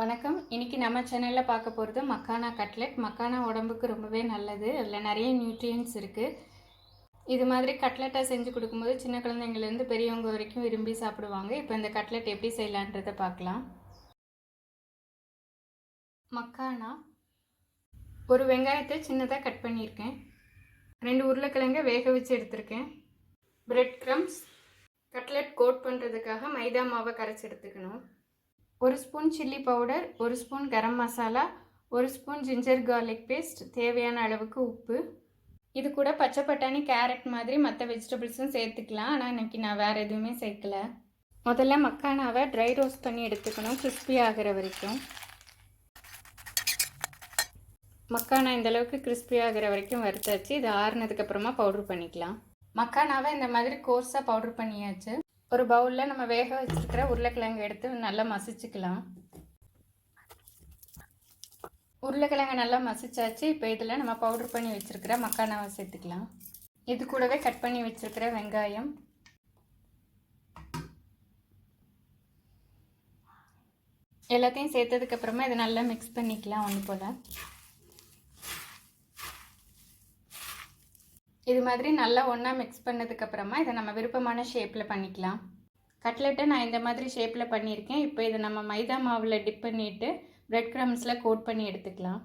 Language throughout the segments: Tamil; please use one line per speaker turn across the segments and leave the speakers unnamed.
வணக்கம். இன்னைக்கு நம்ம சேனலில் பார்க்க போகிறது மக்கானா கட்லெட். மக்கானா உடம்புக்கு ரொம்பவே நல்லது. அதில் நிறைய நியூட்ரியன்ஸ் இருக்குது. இது மாதிரி கட்லெட்டாக செஞ்சு கொடுக்கும்போது சின்ன குழந்தைங்கள்லேருந்து பெரியவங்க வரைக்கும் விரும்பி சாப்பிடுவாங்க. இப்போ இந்த கட்லெட் எப்படி செய்யலான்றதை பார்க்கலாம். மக்கானா ஒரு வெங்காயத்தை சின்னதாக கட் பண்ணியிருக்கேன். 2 உருளைக்கிழங்கை வேக வச்சு எடுத்திருக்கேன். பிரெட் க்ரம்ஸ், கட்லெட் கோட் பண்ணுறதுக்காக மைதா மாவை கரைச்சி எடுத்துக்கணும். 1 spoon chilli powder, 1 spoon garam masala, 1 spoon ginger garlic paste, தேவையான அளவுக்கு உப்பு. இது கூட பச்சை பட்டாணி, கேரட் மாதிரி மற்ற வெஜிடபிள்ஸும் சேர்த்துக்கலாம். ஆனால் இன்றைக்கி நான் வேறு எதுவுமே சேர்க்கல. முதல்ல மக்கானாவை ட்ரை ரோஸ்ட் பண்ணி எடுத்துக்கணும், கிறிஸ்பி ஆகிற வரைக்கும். மக்கானா இந்தளவுக்கு கிறிஸ்பி ஆகிற வரைக்கும் வறுத்தாச்சு. இது ஆறுனதுக்கப்புறமா பவுட்ரு பண்ணிக்கலாம். மக்கானாவை இந்த மாதிரி கோர்ஸாக பவுட்ரு பண்ணியாச்சு. ஒரு பவுலில் நம்ம வேக வச்சுருக்கிற உருளைக்கிழங்கு எடுத்து நல்லா மசிச்சுக்கலாம். உருளைக்கிழங்கு நல்லா மசிச்சாச்சு. இப்போ இதில் நம்ம பவுட்ரு பண்ணி வச்சுருக்கிற மக்கானாவை சேர்த்துக்கலாம். இது கூடவே கட் பண்ணி வச்சுருக்கிற வெங்காயம், எல்லாத்தையும் சேர்த்ததுக்கப்புறமா இதை நல்லா மிக்ஸ் பண்ணிக்கலாம் ஒன்று போல். இது மாதிரி நல்லா ஒன்றா மிக்ஸ் பண்ணதுக்கப்புறமா இதை நம்ம விருப்பமான ஷேப்பில் பண்ணிக்கலாம். கட்லெட்டை நான் இந்த மாதிரி ஷேப்பில் பண்ணியிருக்கேன். இப்போ இதை நம்ம மைதா மாவில் டிப் பண்ணிவிட்டு பிரெட் க்ரம்ஸில் கோட் பண்ணி எடுத்துக்கலாம்.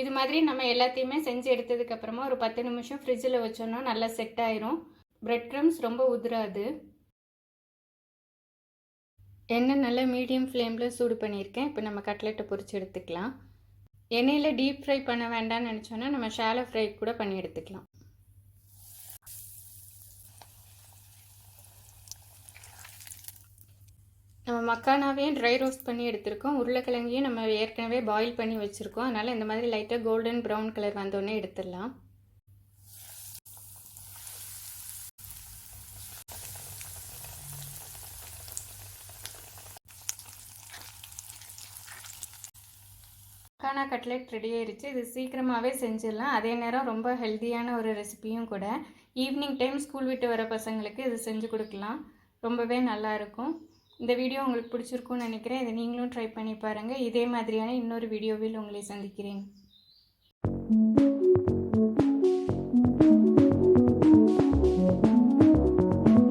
இது மாதிரி நம்ம எல்லாத்தையுமே செஞ்சு எடுத்ததுக்கப்புறமா ஒரு 10 நிமிஷம் ஃப்ரிட்ஜில் வச்சோன்னா நல்லா செட் ஆயிரும். பிரெட் க்ரம்ஸ் ரொம்ப உதிராது. எண்ணெய் நல்லா மீடியம் ஃப்ளேமில் சூடு பண்ணியிருக்கேன். இப்போ நம்ம கட்லெட்டை பொரிச்சு எடுத்துக்கலாம். எண்ணெயில் டீப் ஃப்ரை பண்ண வேண்டாம்னு நினச்சோன்னா நம்ம ஷாலோ ஃப்ரை கூட பண்ணி எடுத்துக்கலாம். நம்ம மக்கானாவையும் ட்ரை ரோஸ்ட் பண்ணி எடுத்துருக்கோம். உருளைக்கிழங்கையும் நம்ம ஏற்கனவே பாயில் பண்ணி வச்சுருக்கோம். அதனால் இந்த மாதிரி லைட்டாக கோல்டன் ப்ரௌன் கலர் வந்தோடனே எடுத்துடலாம். மக்கானா கட்லெட் ரெடி ஆயிடுச்சு. இது சீக்கிரமாகவே செஞ்சிடலாம். அதே நேரம் ரொம்ப ஹெல்த்தியான ஒரு ரெசிபியும் கூட. ஈவினிங் டைம் ஸ்கூல் விட்டு வர பசங்களுக்கு இது செஞ்சு கொடுக்கலாம். ரொம்பவே நல்லாயிருக்கும். இந்த வீடியோ உங்களுக்கு பிடிச்சிருக்கும்னு நினைக்கிறேன். இதை நீங்களும் ட்ரை பண்ணி பாருங்கள். இதே மாதிரியான இன்னொரு வீடியோவில் உங்களை சந்திக்கிறேன்.